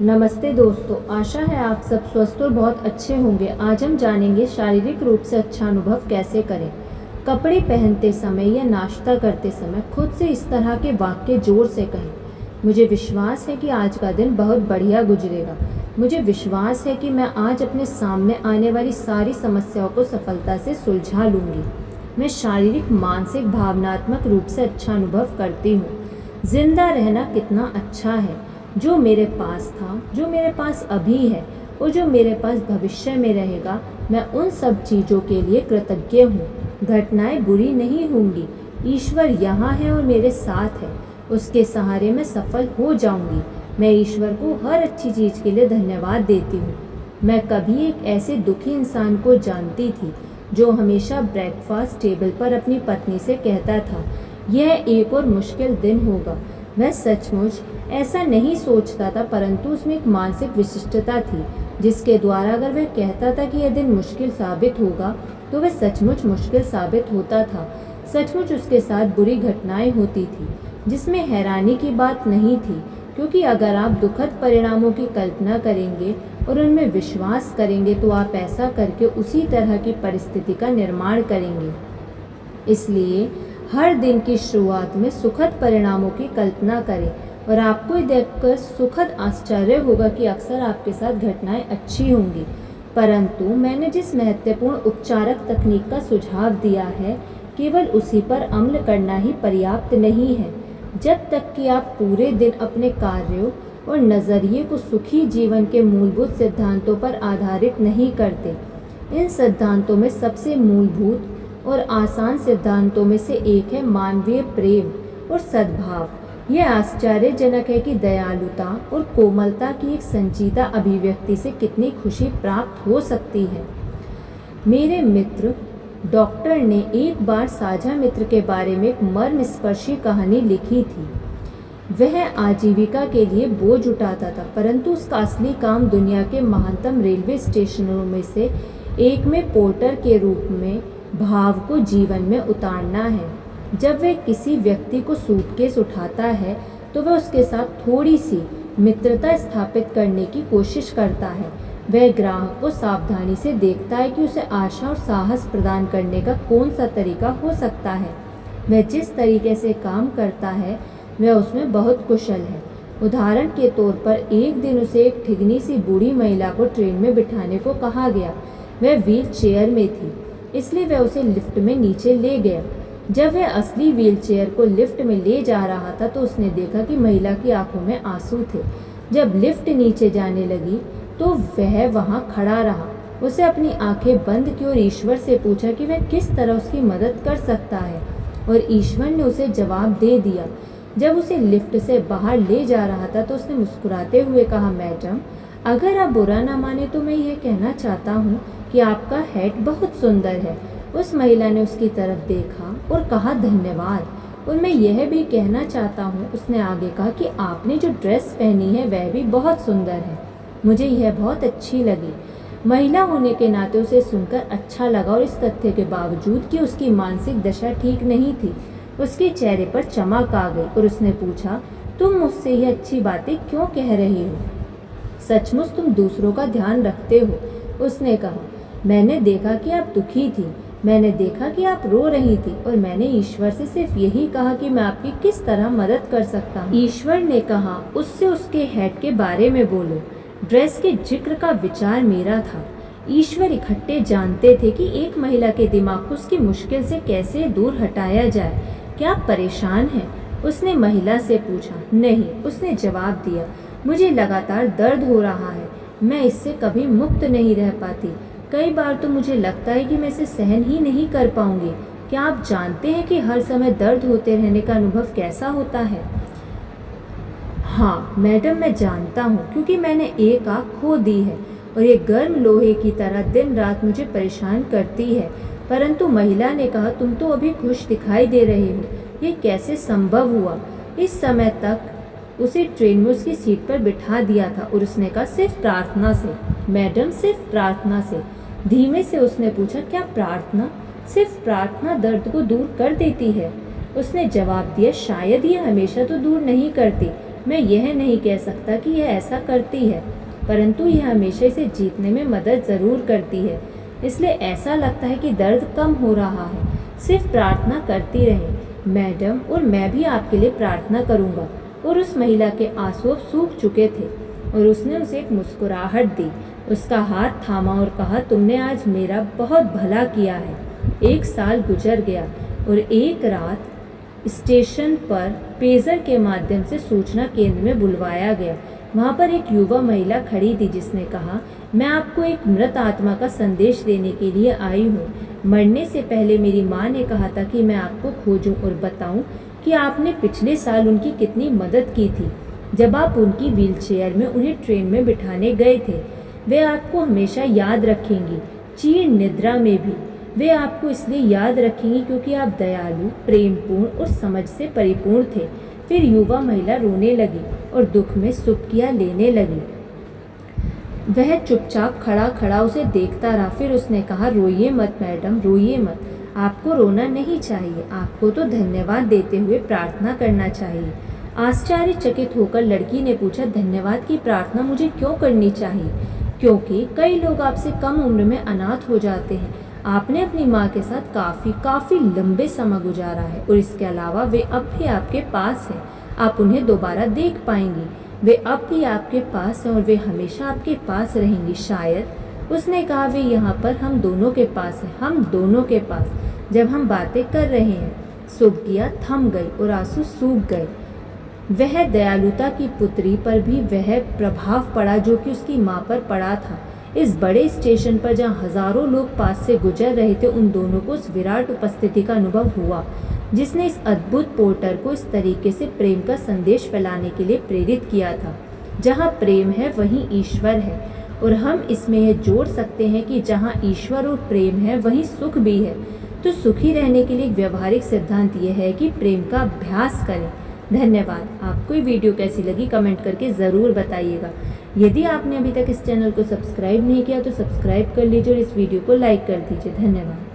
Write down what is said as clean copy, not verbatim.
नमस्ते दोस्तों, आशा है आप सब स्वस्थ और बहुत अच्छे होंगे। आज हम जानेंगे शारीरिक रूप से अच्छा अनुभव कैसे करें। कपड़े पहनते समय या नाश्ता करते समय खुद से इस तरह के वाक्य जोर से कहें। मुझे विश्वास है कि आज का दिन बहुत बढ़िया गुजरेगा। मुझे विश्वास है कि मैं आज अपने सामने आने वाली सारी समस्याओं को सफलता से सुलझा लूँगी। मैं शारीरिक, मानसिक, भावनात्मक रूप से अच्छा अनुभव करती हूँ। जिंदा रहना कितना अच्छा है। जो मेरे पास था, जो मेरे पास अभी है और जो मेरे पास भविष्य में रहेगा, मैं उन सब चीज़ों के लिए कृतज्ञ हूँ। घटनाएं बुरी नहीं होंगी। ईश्वर यहाँ है और मेरे साथ है। उसके सहारे मैं सफल हो जाऊंगी। मैं ईश्वर को हर अच्छी चीज़ के लिए धन्यवाद देती हूँ। मैं कभी एक ऐसे दुखी इंसान को जानती थी जो हमेशा ब्रेकफास्ट टेबल पर अपनी पत्नी से कहता था, यह एक और मुश्किल दिन होगा। वह सचमुच ऐसा नहीं सोचता था, परंतु उसमें एक मानसिक विशिष्टता थी जिसके द्वारा अगर वह कहता था कि यह दिन मुश्किल साबित होगा तो वह सचमुच मुश्किल साबित होता था। सचमुच उसके साथ बुरी घटनाएं होती थी जिसमें हैरानी की बात नहीं थी, क्योंकि अगर आप दुखद परिणामों की कल्पना करेंगे और उनमें विश्वास करेंगे तो आप ऐसा करके उसी तरह की परिस्थिति का निर्माण करेंगे। इसलिए हर दिन की शुरुआत में सुखद परिणामों की कल्पना करें और आपको ये देखकर सुखद आश्चर्य होगा कि अक्सर आपके साथ घटनाएं अच्छी होंगी। परंतु मैंने जिस महत्वपूर्ण उपचारक तकनीक का सुझाव दिया है, केवल उसी पर अमल करना ही पर्याप्त नहीं है। जब तक कि आप पूरे दिन अपने कार्यों और नज़रिए को सुखी जीवन के मूलभूत सिद्धांतों पर आधारित नहीं करते। इन सिद्धांतों में सबसे मूलभूत और आसान सिद्धांतों में से एक है मानवीय प्रेम और सद्भाव। यह आश्चर्यजनक है कि दयालुता और कोमलता की एक संजीदा अभिव्यक्ति से कितनी खुशी प्राप्त हो सकती है। मेरे मित्र डॉक्टर ने एक बार साझा मित्र के बारे में एक मर्मस्पर्शी कहानी लिखी थी। वह आजीविका के लिए बोझ उठाता था, परंतु उसका असली काम दुनिया के महानतम रेलवे स्टेशनों में से एक में पोर्टर के रूप में भाव को जीवन में उतारना है। जब वह किसी व्यक्ति को सूटकेस उठाता है तो वह उसके साथ थोड़ी सी मित्रता स्थापित करने की कोशिश करता है। वह ग्राहक को सावधानी से देखता है कि उसे आशा और साहस प्रदान करने का कौन सा तरीका हो सकता है। वह जिस तरीके से काम करता है वह उसमें बहुत कुशल है। उदाहरण के तौर पर एक दिन उसे एक ठिगनी सी बूढ़ी महिला को ट्रेन में बिठाने को कहा गया। वह व्हील चेयर में थी, इसलिए वह उसे लिफ्ट में नीचे ले गया। जब वह असली व्हीलचेयर को लिफ्ट में ले जा रहा था तो उसने देखा कि महिला की आंखों में आंसू थे। जब लिफ्ट नीचे जाने लगी तो वह वहां खड़ा रहा। उसे अपनी आंखें बंद की और ईश्वर से पूछा कि वह किस तरह उसकी मदद कर सकता है, और ईश्वर ने उसे जवाब दे दिया। जब उसे लिफ्ट से बाहर ले जा रहा था तो उसने मुस्कुराते हुए कहा, मैडम, अगर आप बुरा ना माने तो मैं ये कहना चाहता हूँ कि आपका हैट बहुत सुंदर है। उस महिला ने उसकी तरफ देखा और कहा, धन्यवाद। और मैं यह भी कहना चाहता हूँ, उसने आगे कहा, कि आपने जो ड्रेस पहनी है वह भी बहुत सुंदर है। मुझे यह बहुत अच्छी लगी। महिला होने के नाते उसे सुनकर अच्छा लगा, और इस तथ्य के बावजूद कि उसकी मानसिक दशा ठीक नहीं थी, उसके चेहरे पर चमक आ गई और उसने पूछा, तुम मुझसे यह अच्छी बातें क्यों कह रही हो? सचमुच तुम दूसरों का ध्यान रखते हो। उसने कहा, मैंने देखा कि आप दुखी थी, मैंने देखा कि आप रो रही थी, और मैंने ईश्वर से सिर्फ यही कहा कि मैं आपकी किस तरह मदद कर सकता हूँ। ईश्वर ने कहा, उससे उसके हैट के बारे में बोलो। ड्रेस के जिक्र का विचार मेरा था। ईश्वर इकट्ठे जानते थे कि एक महिला के दिमाग को उसकी मुश्किल से कैसे दूर हटाया जाए। क्या आप परेशान हैं? उसने महिला से पूछा। नहीं, उसने जवाब दिया, मुझे लगातार दर्द हो रहा है। मैं इससे कभी मुक्त नहीं रह पाती। कई बार तो मुझे लगता है कि मैं इसे सहन ही नहीं कर पाऊंगी। क्या आप जानते हैं कि हर समय दर्द होते रहने का अनुभव कैसा होता है? हाँ मैडम, मैं जानता हूँ, क्योंकि मैंने एक आँख खो दी है और ये गर्म लोहे की तरह दिन रात मुझे परेशान करती है। परंतु महिला ने कहा, तुम तो अभी खुश दिखाई दे रहे हो, ये कैसे संभव हुआ? इस समय तक उसे ट्रेन में उसकी सीट पर बिठा दिया था, और उसने कहा, सिर्फ प्रार्थना से मैडम, सिर्फ प्रार्थना से। धीमे से उसने पूछा, क्या प्रार्थना? सिर्फ प्रार्थना दर्द को दूर कर देती है? उसने जवाब दिया, शायद ये हमेशा तो दूर नहीं करती, मैं यह नहीं कह सकता कि यह ऐसा करती है, परंतु यह हमेशा इसे जीतने में मदद ज़रूर करती है। इसलिए ऐसा लगता है कि दर्द कम हो रहा है। सिर्फ प्रार्थना करती रहें मैडम, और मैं भी आपके लिए प्रार्थना करूँगा। और उस महिला के आंसू अब सूख चुके थे और उसने उसे एक मुस्कुराहट दी, उसका हाथ थामा और कहा, तुमने आज मेरा बहुत भला किया है। 1 साल गुजर गया और एक रात स्टेशन पर पेजर के माध्यम से सूचना केंद्र में बुलवाया गया। वहाँ पर एक युवा महिला खड़ी थी जिसने कहा, मैं आपको एक मृत आत्मा का संदेश देने के लिए आई हूँ। मरने से पहले मेरी माँ ने कहा था कि मैं आपको खोजूं और बताऊं कि आपने पिछले साल उनकी कितनी मदद की थी जब आप उनकी व्हीलचेयर में उन्हें ट्रेन में बिठाने गए थे। वे आपको हमेशा याद रखेंगी, चीर निद्रा में भी। वे आपको इसलिए याद रखेंगी क्योंकि आप दयालु, प्रेमपूर्ण और समझ से परिपूर्ण थे। फिर युवा महिला रोने लगी और दुख में सुबकियाँ लेने लगी। वह चुपचाप खड़ा खड़ा उसे देखता रहा। फिर उसने कहा, रोइए मत मैडम, रोइए मत। आपको रोना नहीं चाहिए, आपको तो धन्यवाद देते हुए प्रार्थना करना चाहिए। आश्चर्यचकित होकर लड़की ने पूछा, धन्यवाद की प्रार्थना मुझे क्यों करनी चाहिए? क्योंकि कई लोग आपसे कम उम्र में अनाथ हो जाते हैं। आपने अपनी माँ के साथ काफ़ी लंबे समय गुजारा है और इसके अलावा वे अब भी आपके पास हैं। आप उन्हें दोबारा देख पाएंगी। वे अब भी आपके पास हैं और वे हमेशा आपके पास रहेंगी। शायद उसने कहा, वे यहाँ पर हम दोनों के पास हैं, हम दोनों के पास, जब हम बातें कर रहे हैं। सुबकियाँ थम गई और आंसू सूख गए। वह दयालुता की पुत्री पर भी वह प्रभाव पड़ा जो कि उसकी माँ पर पड़ा था। इस बड़े स्टेशन पर जहाँ हजारों लोग पास से गुजर रहे थे, उन दोनों को उस विराट उपस्थिति का अनुभव हुआ जिसने इस अद्भुत पोर्टर को इस तरीके से प्रेम का संदेश फैलाने के लिए प्रेरित किया था। जहाँ प्रेम है वहीं ईश्वर है, और हम इसमें यह जोड़ सकते हैं कि जहाँ ईश्वर और प्रेम है वहीं सुख भी है। तो सुखी रहने के लिए एक व्यवहारिक सिद्धांत यह है कि प्रेम का अभ्यास करें। धन्यवाद। आपको ये वीडियो कैसी लगी कमेंट करके ज़रूर बताइएगा। यदि आपने अभी तक इस चैनल को सब्सक्राइब नहीं किया तो सब्सक्राइब कर लीजिए और इस वीडियो को लाइक कर दीजिए। धन्यवाद।